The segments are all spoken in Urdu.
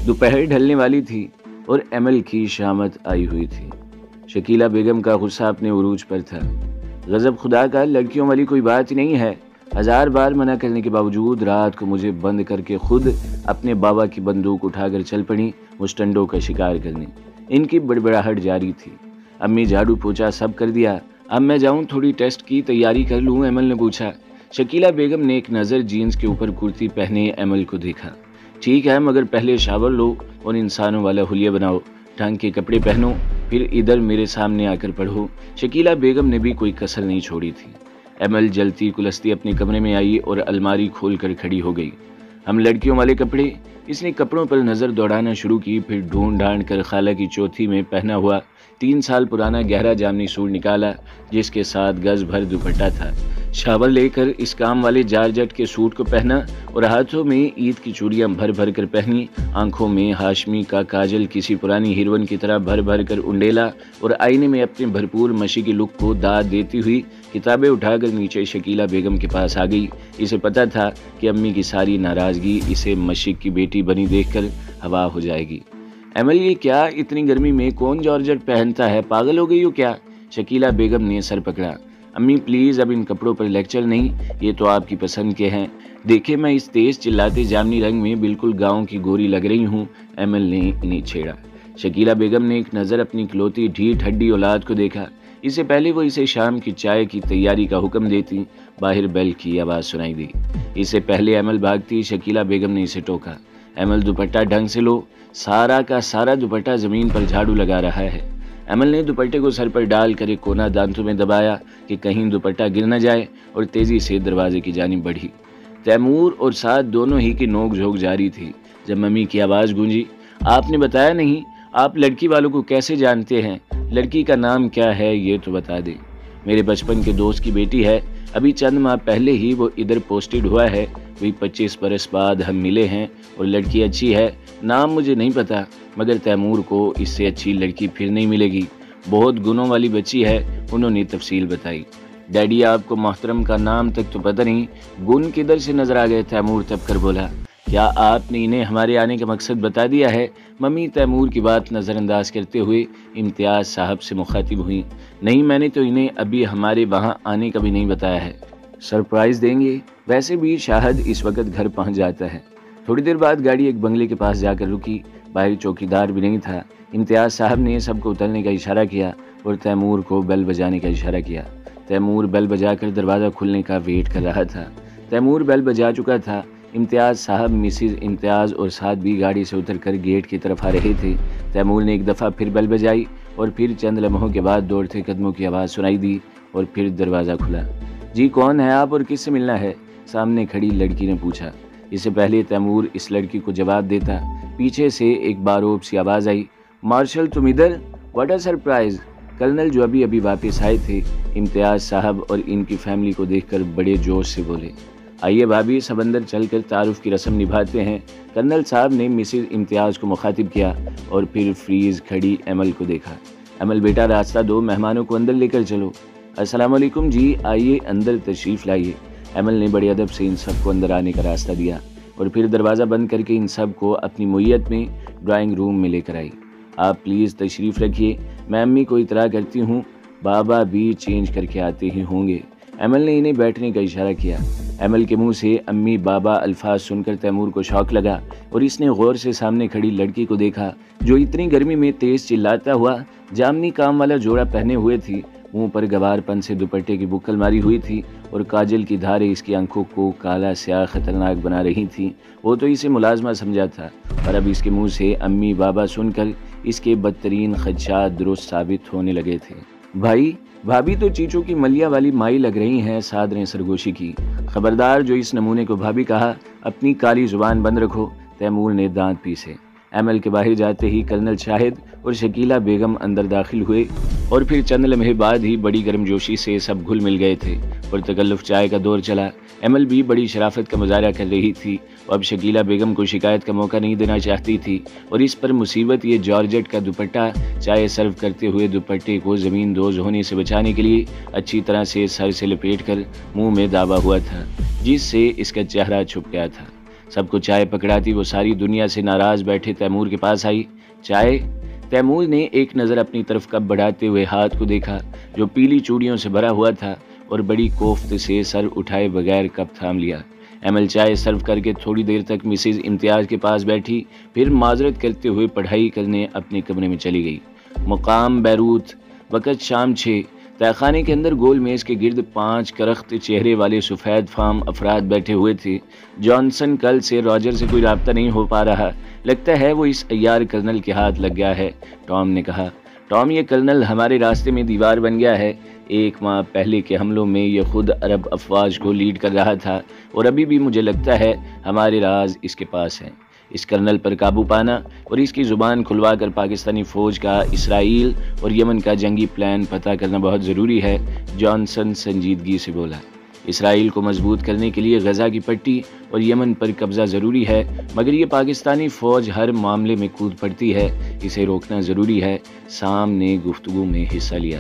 دوپہر ڈھلنے والی تھی اور ایمل کی شامت آئی ہوئی تھی۔ شکیلہ بیگم کا غصہ اپنے عروج پر تھا۔ غضب خدا کا، لڑکیوں والی کوئی بات نہیں ہے۔ 1000 بار منع کرنے کے باوجود رات کو مجھے بند کر کے خود اپنے بابا کی بندوق اٹھا کر چل پڑی مسٹنڈوں کا شکار کرنے۔ ان کی بڑبڑاہٹ جاری تھی۔ امی جھاڑو پوچھا سب کر دیا، اب میں جاؤں تھوڑی ٹیسٹ کی تیاری کر لوں؟ ایمل نے پوچھا۔ شکیلہ بیگم نے ایک نظر جینز کے اوپر کرتی پہنے ایمل کو دیکھا۔ ٹھیک ہے، مگر پہلے شاور لو اور انسانوں والا حلیہ بناؤ، ڈھنگ کے کپڑے پہنو، پھر ادھر میرے سامنے آ کر پڑھو۔ شکیلہ بیگم نے بھی کوئی کسر نہیں چھوڑی تھی۔ ایمل جلتی کلستی اپنے کمرے میں آئی اور الماری کھول کر کھڑی ہو گئی۔ ہم لڑکیوں والے کپڑے؟ اس نے کپڑوں پر نظر دوڑانا شروع کی، پھر ڈھونڈ ڈھانڈ کر خالہ کی چوتھی میں پہنا ہوا 3 سال پرانا گہرا جامنی سوٹ نکالا جس کے ساتھ گز بھر دوپٹہ تھا۔ شاور لے کر اس کام والے جارجٹ کے سوٹ کو پہنا اور ہاتھوں میں عید کی چوڑیاں بھر بھر کر پہنی، آنکھوں میں ہاشمی کا کاجل کسی پرانی ہیروئن کی طرح بھر بھر کر انڈیلا اور آئینے میں اپنے بھرپور مشی کی لک کو داد دیتی ہوئی کتابیں اٹھا کر نیچے شکیلہ بیگم کے پاس آ گئی۔ اسے پتا تھا کہ امی کی ساری ناراضگی اسے مشک کی بیٹی بنی دیکھ کر ہوا ہو جائے گی۔ ایمل، یہ کیا؟ اتنی گرمی میں کون جارجٹ پہنتا ہے؟ پاگل ہو گئی ہو کیا؟ شکیلہ بیگم نے سر پکڑا۔ امی پلیز، اب ان کپڑوں پر لیکچر نہیں، یہ تو آپ کی پسند کے ہیں۔ دیکھیں میں اس تیز چلاتے جامنی رنگ میں بالکل گاؤں کی گوری لگ رہی ہوں۔ ایمل نے انہیں چھیڑا۔ شکیلہ بیگم نے ایک نظر اپنی کلوتی ڈھیٹ ہڈی اولاد کو دیکھا۔ اس سے پہلے وہ اسے شام کی چائے کی تیاری کا حکم دیتی، باہر بیل کی آواز سنائی دی۔ اس سے پہلے ایمل بھاگتی، شکیلہ بیگم نے اسے ٹوکا۔ ایمل، دوپٹہ ڈھنگ سے لو، سارا کا سارا دوپٹہ زمین پر جھاڑو لگا رہا ہے۔ ایمل نے دوپٹے کو سر پر ڈال کر ایک کونا دانتوں میں دبایا کہ کہیں دوپٹہ گر نہ جائے اور تیزی سے دروازے کی جانب بڑھی۔ تیمور اور سعد دونوں ہی کی نوک جھوک جاری تھی جب ممی کی آواز گونجی، آپ نے بتایا نہیں، آپ لڑکی والوں کو کیسے جانتے ہیں؟ لڑکی کا نام کیا ہے یہ تو بتا دیں۔ میرے بچپن کے دوست کی بیٹی ہے، ابھی چند ماہ پہلے ہی وہ ادھر پوسٹڈ ہوا ہے، وہی 25 برس بعد ہم ملے ہیں اور لڑکی اچھی ہے۔ نام مجھے نہیں پتا، مگر تیمور کو اس سے اچھی لڑکی پھر نہیں ملے گی، بہت گنوں والی بچی ہے۔ انہوں نے تفصیل بتائی۔ ڈیڈی، آپ کو محترم کا نام تک تو پتہ نہیں، گن کدھر سے نظر آ گئے؟ تیمور تب کر بولا۔ کیا آپ نے انہیں ہمارے آنے کا مقصد بتا دیا ہے؟ ممی تیمور کی بات نظر انداز کرتے ہوئے امتیاز صاحب سے مخاطب ہوئی۔ نہیں، میں نے تو انہیں ابھی ہمارے وہاں آنے کا بھی نہیں بتایا ہے۔ سرپرائز دیں گے؟ ویسے بھی شاہد اس وقت گھر پہنچ جاتا ہے۔ تھوڑی دیر بعد گاڑی ایک بنگلے کے پاس جا کر رکی، باہر چوکیدار بھی نہیں تھا۔ امتیاز صاحب نے سب کو اترنے کا اشارہ کیا اور تیمور کو بیل بجانے کا اشارہ کیا۔ تیمور بیل بجا کر دروازہ کھلنے کا ویٹ کر رہا تھا۔ تیمور بیل بجا چکا تھا۔ امتیاز صاحب، مسز امتیاز اور ساتھ بھی گاڑی سے اتر کر گیٹ کی طرف آ رہے تھے۔ تیمور نے ایک دفعہ پھر بیل بجائی اور پھر چند لمحوں کے بعد دوڑتے قدموں کی آواز سنائی دی اور پھر دروازہ کھلا۔ جی کون ہے آپ اور کس سے ملنا ہے؟ سامنے کھڑی لڑکی نے پوچھا۔ اس سے پہلے تیمور اس لڑکی کو جواب دیتا، پیچھے سے ایک باروب سی آواز آئی، مارشل تم ادھر؟ What a surprise! کرنل جو ابھی واپس آئے تھے، امتیاز صاحب اور ان کی فیملی کو دیکھ کر بڑے جوش سے بولے، آئیے بھابھی، سب اندر چل کر تعارف کی رسم نبھاتے ہیں۔ کرنل صاحب نے مسز امتیاز کو مخاطب کیا اور پھر فریز کھڑی ایمل کو دیکھا۔ ایمل بیٹا راستہ دو، مہمانوں کو اندر لے کر چلو۔ السلام علیکم جی، آئیے اندر تشریف لائیے۔ ایمل نے بڑے ادب سے ان سب کو اندر آنے کا راستہ دیا اور پھر دروازہ بند کر کے ان سب کو اپنی معیت میں ڈرائنگ روم میں لے کر آئی۔ آپ پلیز تشریف رکھیے، میں امی کو اطلاع کرتی ہوں، بابا بھی چینج کر کے آتے ہی ہوں گے۔ ایمل نے انہیں بیٹھنے کا اشارہ کیا۔ ایمل کے منہ سے امی بابا الفاظ سن کر تیمور کو شوق لگا اور اس نے غور سے سامنے کھڑی لڑکی کو دیکھا جو اتنی گرمی میں تیز چلاتا ہوا جامنی کام والا جوڑا پہنے ہوئے تھی، منہ پر گوار پن سے دوپٹے کی بکل ماری ہوئی تھی اور کاجل کی دھاریں اس کی آنکھوں کو کالا سیاہ خطرناک بنا رہی تھیں۔ وہ تو اسے ملازمہ سمجھا تھا، پر اب اس کے منہ سے امی بابا سن کر اس کے بدترین خدشات درست ثابت ہونے لگے تھے۔ بھائی بھابھی تو چیچو کی ملیا والی مائی لگ رہی ہیں، سعد نے سرگوشی کی۔ خبردار جو اس نمونے کو بھابھی کہا، اپنی کالی زبان بند رکھو، تیمور نے دانت پیسے۔ ایمل کے باہر جاتے ہی کرنل شاہد اور شکیلہ بیگم اندر داخل ہوئے اور پھر چند لمحے بعد ہی بڑی گرم جوشی سے سب گھل مل گئے تھے اور تکلف چائے کا دور چلا۔ ایمل بھی بڑی شرافت کا مظاہرہ کر رہی تھی، اب شکیلہ بیگم کو شکایت کا موقع نہیں دینا چاہتی تھی اور اس پر مصیبت یہ جارجٹ کا دوپٹہ چائے سرو کرتے ہوئے دوپٹے کو زمین دوز ہونے سے بچانے کے لیے اچھی طرح سے سر سے لپیٹ کر منہ میں دابا ہوا تھا، جس سے اس کا چہرہ چھپ گیا تھا۔ سب کو چائے پکڑاتی وہ ساری دنیا سے ناراض بیٹھے تیمور کے پاس آئی۔ چائے؟ تیمور نے ایک نظر اپنی طرف کپ بڑھاتے ہوئے ہاتھ کو دیکھا جو پیلی چوڑیوں سے بھرا ہوا تھا، اور بڑی کوفت سے سر اٹھائے بغیر کپ تھام لیا۔ ایمل چائے سرو کر کے تھوڑی دیر تک مسز امتیاز کے پاس بیٹھی، پھر معذرت کرتے ہوئے پڑھائی کرنے اپنے کمرے میں چلی گئی۔ مقام بیروت، وقت شام 6۔ تہہ خانے کے اندر گول میز کے گرد 5 کرخت چہرے والے سفید فام افراد بیٹھے ہوئے تھے۔ جانسن کل سے راجر سے کوئی رابطہ نہیں ہو پا رہا، لگتا ہے وہ اس عیار کرنل کے ہاتھ لگ گیا ہے، ٹام نے کہا۔ ٹام، یہ کرنل ہمارے راستے میں دیوار بن گیا ہے۔ 1 ماہ پہلے کے حملوں میں یہ خود عرب افواج کو لیڈ کر رہا تھا، اور ابھی بھی مجھے لگتا ہے ہمارے راز اس کے پاس ہیں۔ اس کرنل پر قابو پانا اور اس کی زبان کھلوا کر پاکستانی فوج کا اسرائیل اور یمن کا جنگی پلان پتہ کرنا بہت ضروری ہے، جانسن سنجیدگی سے بولا۔ اسرائیل کو مضبوط کرنے کے لیے غزہ کی پٹی اور یمن پر قبضہ ضروری ہے، مگر یہ پاکستانی فوج ہر معاملے میں کود پڑتی ہے، اسے روکنا ضروری ہے۔ سام نے گفتگو میں حصہ لیا۔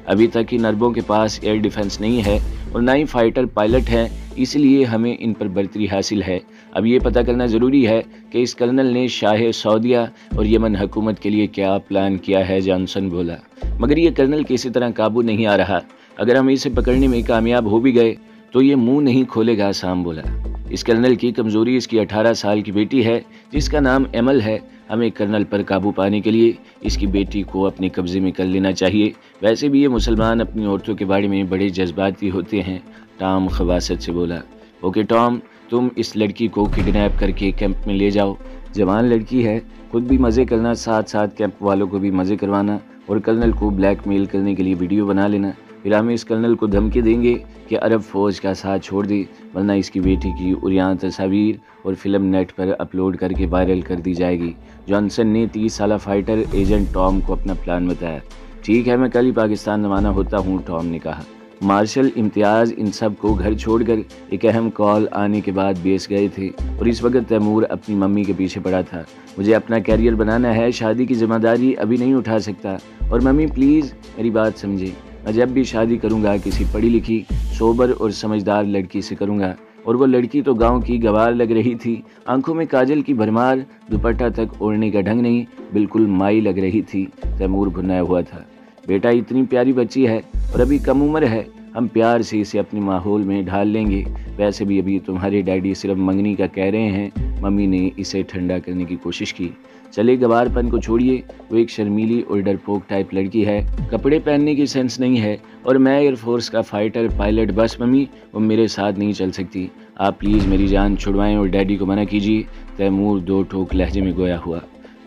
ابھی تک ان عربوں کے پاس ایئر ڈیفنس نہیں ہے اور نہ ہی فائٹر پائلٹ ہیں، اس لیے ہمیں ان پر برتری حاصل ہے۔ اب یہ پتہ کرنا ضروری ہے کہ اس کرنل نے شاہ سعودیہ اور یمن حکومت کے لیے کیا پلان کیا ہے، جانسن بولا۔ مگر یہ کرنل کسی طرح قابو نہیں آ رہا، اگر ہم اسے پکڑنے میں کامیاب ہو بھی گئے تو یہ منہ نہیں کھولے گا، سام بولا۔ اس کرنل کی کمزوری اس کی 18 سال کی بیٹی ہے جس کا نام ایمل ہے۔ ہمیں کرنل پر قابو پانے کے لیے اس کی بیٹی کو اپنے قبضے میں کر لینا چاہیے۔ ویسے بھی یہ مسلمان اپنی عورتوں کے بارے میں بڑے جذباتی ہوتے ہیں، ٹام خباثت سے بولا۔ اوکے ٹام، تم اس لڑکی کو کڈنیپ کر کے کیمپ میں لے جاؤ۔ جوان لڑکی ہے، خود بھی مزے کرنا، ساتھ ساتھ کیمپ والوں کو بھی مزے کروانا، اور کرنل کو بلیک میل کرنے کے لیے ویڈیو بنا لینا۔ پھر ہم اس کرنل کو دھمکی دیں گے کہ عرب فوج کا ساتھ چھوڑ دے، ورنہ اس کی بیٹی کی عریاں تصاویر اور فلم نیٹ پر اپلوڈ کر کے وائرل کر دی جائے گی۔ جانسن نے 30 سالہ فائٹر ایجنٹ ٹام کو اپنا پلان بتایا۔ ٹھیک ہے، میں کل ہی پاکستان روانہ ہوتا ہوں، ٹام نے کہا۔ مارشل امتیاز ان سب کو گھر چھوڑ کر ایک اہم کال آنے کے بعد بیس گئے تھے، اور اس وقت تیمور اپنی ممی کے پیچھے پڑا تھا۔ مجھے اپنا کیریئر بنانا ہے، شادی کی ذمہ داری ابھی نہیں اٹھا سکتا، اور ممی پلیز میری بات سمجھے، میں جب بھی شادی کروں گا کسی پڑھی لکھی، سوبر اور سمجھدار لڑکی سے کروں گا۔ اور وہ لڑکی تو گاؤں کی گوار لگ رہی تھی، آنکھوں میں کاجل کی بھرمار، دوپٹہ تک اوڑھنے کا ڈھنگ نہیں، بالکل مائی لگ رہی تھی۔ تیمور بھنایا ہوا تھا۔ بیٹا اتنی پیاری بچی ہے اور ابھی کم عمر ہے، ہم پیار سے اسے اپنے ماحول میں ڈھال لیں گے۔ ویسے بھی ابھی تمہارے ڈیڈی صرف منگنی کا کہہ رہے ہیں، ممی نے اسے ٹھنڈا کرنے کی کوشش کی۔ چلے گوار پن کو چھوڑیے، وہ ایک شرمیلی اور ڈرپوک ٹائپ لڑکی ہے، کپڑے پہننے کی سینس نہیں ہے، اور میں ایئر فورس کا فائٹر پائلٹ، بس ممی وہ میرے ساتھ نہیں چل سکتی۔ آپ پلیز میری جان چھڑوائیں اور ڈیڈی کو منع کیجیے۔ تیمور 2 ٹوک لہجے میں گویا ہوا۔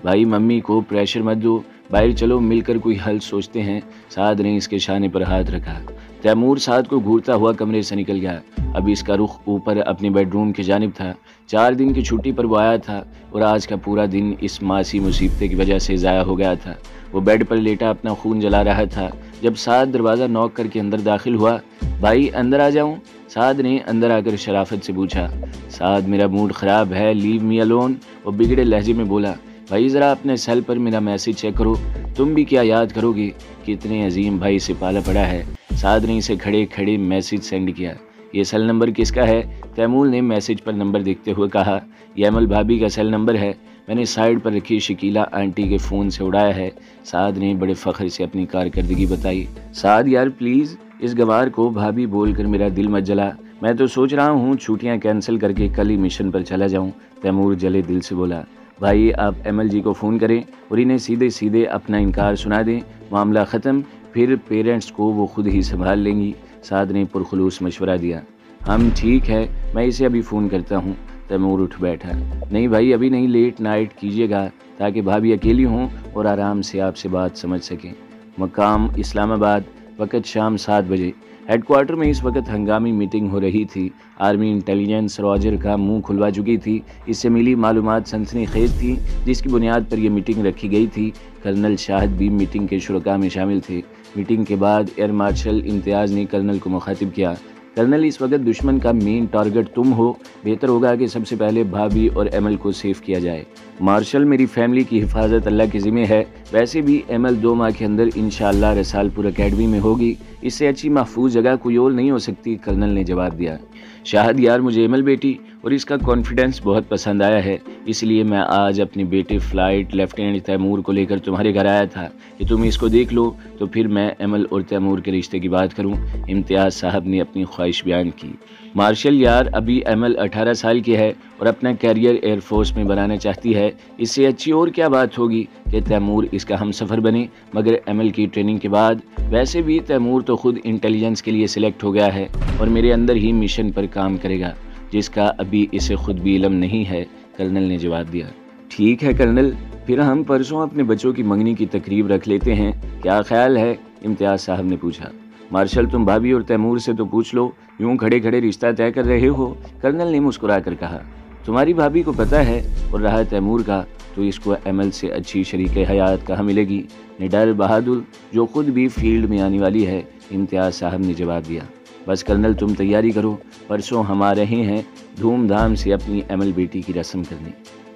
بھائی ممی کو پریشر مت دو، باہر چلو مل کر کوئی حل سوچتے ہیں۔ سعد نے اس کے شانے پر ہاتھ رکھا۔ تیمور سعد کو گھورتا ہوا کمرے سے نکل گیا۔ اب اس کا رخ اوپر اپنے بیڈ روم کی جانب تھا۔ 4 دن کی چھٹی پر وہ آیا تھا، اور آج کا پورا دن اس ماسی مصیبت کی وجہ سے ضائع ہو گیا تھا۔ وہ بیڈ پر لیٹا اپنا خون جلا رہا تھا جب سعد دروازہ نوک کر کے اندر داخل ہوا۔ بھائی اندر آ جاؤں؟ سعد نے اندر آ کر شرافت سے پوچھا۔ سعد میرا موڈ خراب ہے، لیو می الون، وہ بگڑے لہجے میں بولا۔ بھائی ذرا اپنے سیل پر میرا میسج چیک کرو، تم بھی کیا یاد کرو گے کہ اتنے عظیم بھائی سے پالا پڑا ہے۔ سعد نے اسے کھڑے کھڑے میسج سینڈ کیا۔ یہ سیل نمبر کس کا ہے؟ تیمور نے میسج پر نمبر دیکھتے ہوئے کہا۔ یہ ایمل بھابی کا سیل نمبر ہے، میں نے سائیڈ پر رکھی شکیلہ آنٹی کے فون سے اڑایا ہے۔ سعد نے بڑے فخر سے اپنی کارکردگی بتائی۔ سعد یار پلیز اس گوار کو بھابی بول کر میرا دل مت جلا، میں تو سوچ رہا ہوں چھٹیاں کینسل کر کے کل ہی مشن پر چلا جاؤں۔ تیمور جلے دل سے بولا۔ بھائی آپ ایمل جی کو فون کریں اور انہیں سیدھے سیدھے اپنا انکار سنا دیں، معاملہ ختم، پھر پیرنٹس کو وہ خود ہی سنبھال لیں گی۔ سعد نے پرخلوص مشورہ دیا۔ ہم ٹھیک ہے، میں اسے ابھی فون کرتا ہوں۔ تیمور اٹھ بیٹھا۔ نہیں بھائی ابھی نہیں، لیٹ نائٹ کیجیے گا تاکہ بھابھی اکیلی ہوں اور آرام سے آپ سے بات سمجھ سکیں۔ مقام اسلام آباد، وقت شام 7 بجے۔ ہیڈ کوارٹر میں اس وقت ہنگامی میٹنگ ہو رہی تھی۔ آرمی انٹیلیجنس راجر کا منہ کھلوا چکی تھی، اس سے ملی معلومات سنسنی خیز تھی، جس کی بنیاد پر یہ میٹنگ رکھی گئی تھی۔ کرنل شاہد بھی میٹنگ کے شرکاء میں شامل تھے۔ میٹنگ کے بعد ایئر مارشل امتیاز نے کرنل کو مخاطب کیا۔ کرنل اس وقت دشمن کا مین ٹارگٹ تم ہو، بہتر ہوگا کہ سب سے پہلے بھابھی اور ایمل کو سیف کیا جائے۔ مارشل میری فیملی کی حفاظت اللہ کے ذمہ ہے، ویسے بھی ایمل 2 ماہ کے اندر انشاءاللہ رسال پور اکیڈمی میں ہوگی، اس سے اچھی محفوظ جگہ کوئی اور نہیں ہو سکتی، کرنل نے جواب دیا۔ شاہد یار مجھے ایمل بیٹی اور اس کا کانفیڈنس بہت پسند آیا ہے، اس لیے میں آج اپنی بیٹے فلائٹ لیفٹیننٹ تیمور کو لے کر تمہارے گھر آیا تھا کہ تم اس کو دیکھ لو تو پھر میں ایمل اور تیمور کے رشتے کی بات کروں۔ امتیاز صاحب نے اپنی خواہش بیان کی۔ مارشل یار، ابھی ایمل 18 سال کی ہے اور اپنا کیریئر ایئر فورس میں بنانا چاہتی ہے، اس سے اچھی اور کیا بات ہوگی کہ تیمور اس کا ہم سفر بنے۔ مگر ایمل کی ٹریننگ کے بعد ویسے بھی تیمور تو خود انٹیلیجنس کے لیے سلیکٹ ہو گیا ہے اور میرے اندر ہی مشن پر کام کرے گا، جس کا ابھی اسے خود بھی علم نہیں ہے، کرنل نے جواب دیا۔ ٹھیک ہے کرنل، پھر ہم پرسوں اپنے بچوں کی منگنی کی تقریب رکھ لیتے ہیں، کیا خیال ہے؟ امتیاز صاحب نے پوچھا۔ مارشل، تم بھابھی اور تیمور سے تو پوچھ لو، یوں کھڑے کھڑے رشتہ طے کر رہے ہو، کرنل نے مسکرا کر کہا۔ تمہاری بھابھی کو پتہ ہے اور رہا تیمور کا تو اس کو ایمل سے اچھی شریک حیات کہاں ملے گی؟ نڈر بہادر جو خود بھی فیلڈ میں آنے والی ہے، امتیاز صاحب نے جواب دیا۔ بس کرنل تم تیاری کرو، پرسوں ہم آ رہے ہیں دھوم دھام سے اپنی ایمل بیٹی کی رسم کرنے۔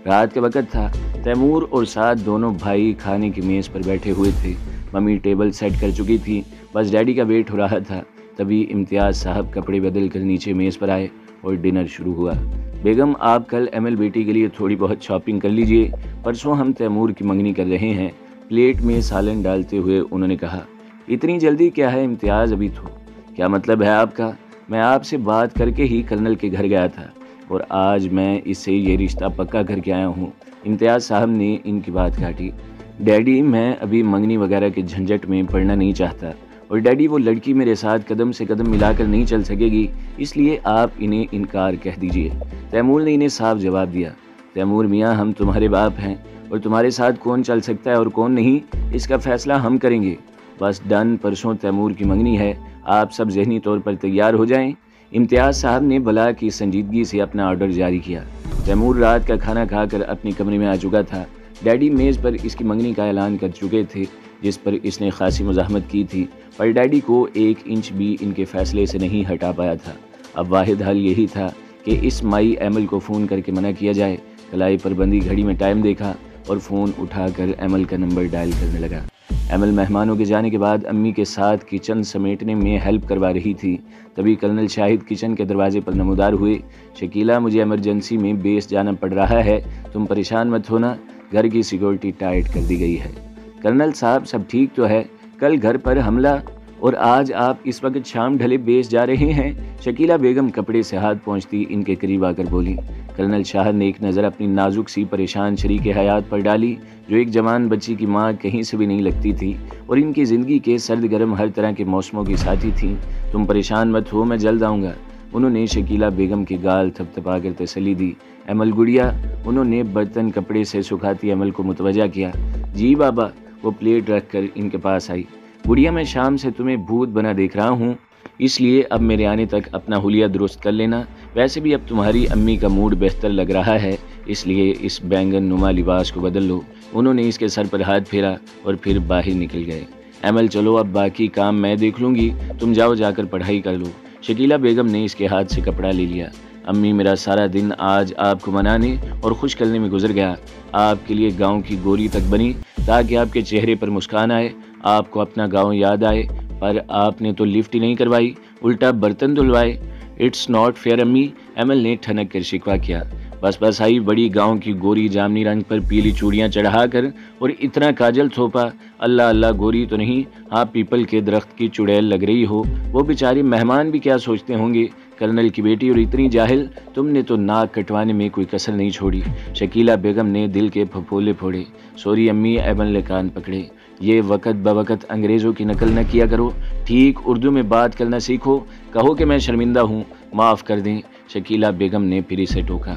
رات کا وقت تھا، تیمور اور ساتھ دونوں بھائی کھانے کی میز پر بیٹھے ہوئے تھے۔ ممی ٹیبل سیٹ کر چکی تھی، بس ڈیڈی کا ویٹ ہو رہا تھا۔ تبھی امتیاز صاحب کپڑے بدل کر نیچے میز پر آئے اور ڈنر شروع ہوا۔ بیگم، آپ کل ایمل بیٹی کے لیے تھوڑی بہت شاپنگ کر لیجئے، پرسوں ہم تیمور کی منگنی کر رہے ہیں۔ پلیٹ میں سالن ڈالتے ہوئے انہوں نے کہا۔ اتنی جلدی کیا ہے امتیاز، ابھی تو؟ کیا مطلب ہے آپ کا؟ میں آپ سے بات کر کے ہی کرنل کے گھر گیا تھا اور آج میں اس سے یہ رشتہ پکا کر کے آیا ہوں۔ امتیاز صاحب نے ان کی بات کاٹی۔ ڈیڈی، میں ابھی منگنی وغیرہ کے جھنجٹ میں پڑنا نہیں چاہتا، اور ڈیڈی وہ لڑکی میرے ساتھ قدم سے قدم ملا کر نہیں چل سکے گی، اس لیے آپ انہیں انکار کہہ دیجئے، تیمور نے انہیں صاف جواب دیا۔ تیمور میاں، ہم تمہارے باپ ہیں اور تمہارے ساتھ کون چل سکتا ہے اور کون نہیں، اس کا فیصلہ ہم کریں گے۔ بس ڈن، پرسوں تیمور کی منگنی ہے، آپ سب ذہنی طور پر تیار ہو جائیں۔ امتیاز صاحب نے بلا کی سنجیدگی سے اپنا آرڈر جاری کیا۔ تیمور رات کا کھانا کھا کر اپنی کمرے میں آ چکا تھا۔ ڈیڈی میز پر اس کی منگنی کا اعلان کر چکے تھے، جس پر اس نے خاصی مزاحمت کی تھی، پر ڈیڈی کو 1 انچ بھی ان کے فیصلے سے نہیں ہٹا پایا تھا۔ اب واحد حل یہی تھا کہ اس مائی ایمل کو فون کر کے منع کیا جائے۔ کلائی پر بندی گھڑی میں ٹائم دیکھا اور فون اٹھا کر ایمل کا نمبر ڈائل کرنے لگا۔ ایمل مہمانوں کے جانے کے بعد امی کے ساتھ کچن سمیٹنے میں ہیلپ کروا رہی تھی۔ تبھی کرنل شاہد کچن کے دروازے پر نمودار ہوئے۔ شکیلہ، مجھے ایمرجنسی میں بیس جانا پڑ رہا ہے، تم پریشان مت ہونا، گھر کی سیکورٹی ٹائٹ کر دی گئی ہے۔ کرنل صاحب، سب ٹھیک تو ہے؟ کل گھر پر حملہ اور آج آپ اس وقت شام ڈھلے بیس جا رہے ہیں؟ شکیلہ بیگم کپڑے سے ہاتھ پہنچتی ان کے قریب آ کر بولی۔ کرنل شاہد نے ایک نظر اپنی نازک سی پریشان شریک حیات پر ڈالی، جو ایک جوان بچی کی ماں کہیں سے بھی نہیں لگتی تھی اور ان کی زندگی کے سرد گرم ہر طرح کے موسموں کی ساتھی تھی۔ تم پریشان مت ہو، میں جلد آؤں گا، انہوں نے شکیلہ بیگم کی گال تھپ تھپا کر تسلی دی۔ ایمل گڑیا، انہوں نے برتن کپڑے سے سکھاتی ایمل کو متوجہ کیا۔ جی بابا، وہ پلیٹ رکھ کر ان کے پاس آئی۔ گڑیا، میں شام سے تمہیں بھوت بنا دیکھ رہا ہوں، اس لیے اب میرے آنے تک اپنا حلیہ درست کر لینا۔ ویسے بھی اب تمہاری امی کا موڈ بہتر لگ رہا ہے، اس لیے اس بینگن نما لباس کو بدل لو۔ انہوں نے اس کے سر پر ہاتھ پھیرا اور پھر باہر نکل گئے۔ ایمل، چلو اب باقی کام میں دیکھ لوں گی، تم جاؤ جا کر پڑھائی کر لو۔ شکیلہ بیگم نے اس کے ہاتھ سے کپڑا لے لیا۔ امی، میرا سارا دن آج آپ کو منانے اور خوش کرنے میں گزر گیا۔ آپ کے لیے گاؤں کی گوری تک بنی تاکہ آپ کے چہرے پر مسکان آئے، آپ کو اپنا گاؤں یاد آئے، پر آپ نے تو لفٹ ہی نہیں کروائی، الٹا برتن دھلوائے۔ اٹس ناٹ فیئر امی، ایمل نے ٹھنک کر شکوہ کیا۔ بس آئی بڑی گاؤں کی گوری جامنی رنگ پر پیلی چوڑیاں چڑھا کر اور اتنا کاجل تھوپا، اللہ اللہ، گوری تو نہیں، آپ پیپل کے درخت کی چڑیل لگ رہی ہو۔ وہ بیچارے مہمان بھی کیا سوچتے ہوں گے، کرنل کی بیٹی اور اتنی جاہل، تم نے تو ناک کٹوانے میں کوئی کسر نہیں چھوڑی۔ شکیلہ بیگم نے دل کے پھپھولے پھوڑے۔ سوری امی، ایمل نے کان پکڑے، یہ وقت بوقت انگریزوں کی نقل نہ کیا کرو، ٹھیک اردو میں بات کرنا سیکھو، کہو کہ میں شرمندہ ہوں، معاف کر دیں۔ شکیلہ بیگم نے پھر اسے ٹوکا۔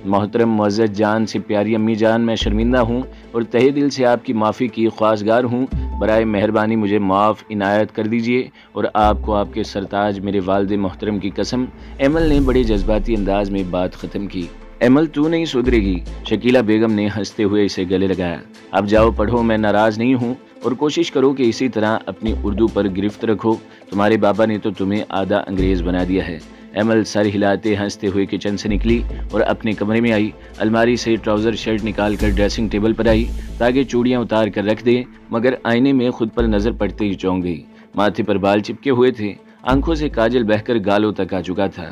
محترم معزز جان سے پیاری امی جان، میں شرمندہ ہوں اور تہہ دل سے آپ کی معافی کی خواستگار ہوں، برائے مہربانی مجھے معاف عنایت کر دیجئے اور آپ کو آپ کے سرتاج میرے والد محترم کی قسم۔ ایمل نے بڑے جذباتی انداز میں بات ختم کی۔ ایمل، تو نہیں سدھرے گی، شکیلہ بیگم نے ہنستے ہوئے اسے گلے لگایا۔ اب جاؤ پڑھو، میں ناراض نہیں ہوں، اور کوشش کرو کہ اسی طرح اپنی اردو پر گرفت رکھو، تمہارے بابا نے تو تمہیں آدھا انگریز بنا دیا ہے۔ ایمل سر ہلاتے ہنستے ہوئے کچن سے نکلی اور اپنے کمرے میں آئی۔ الماری سے ٹراؤزر شرٹ نکال کر ڈریسنگ ٹیبل پر آئی تاکہ چوڑیاں اتار کر رکھ دے، مگر آئینے میں خود پر نظر پڑتے ہی چونک گئی۔ ماتھے پر بال چپکے ہوئے تھے، آنکھوں سے کاجل بہہ کر گالوں تک آ چکا تھا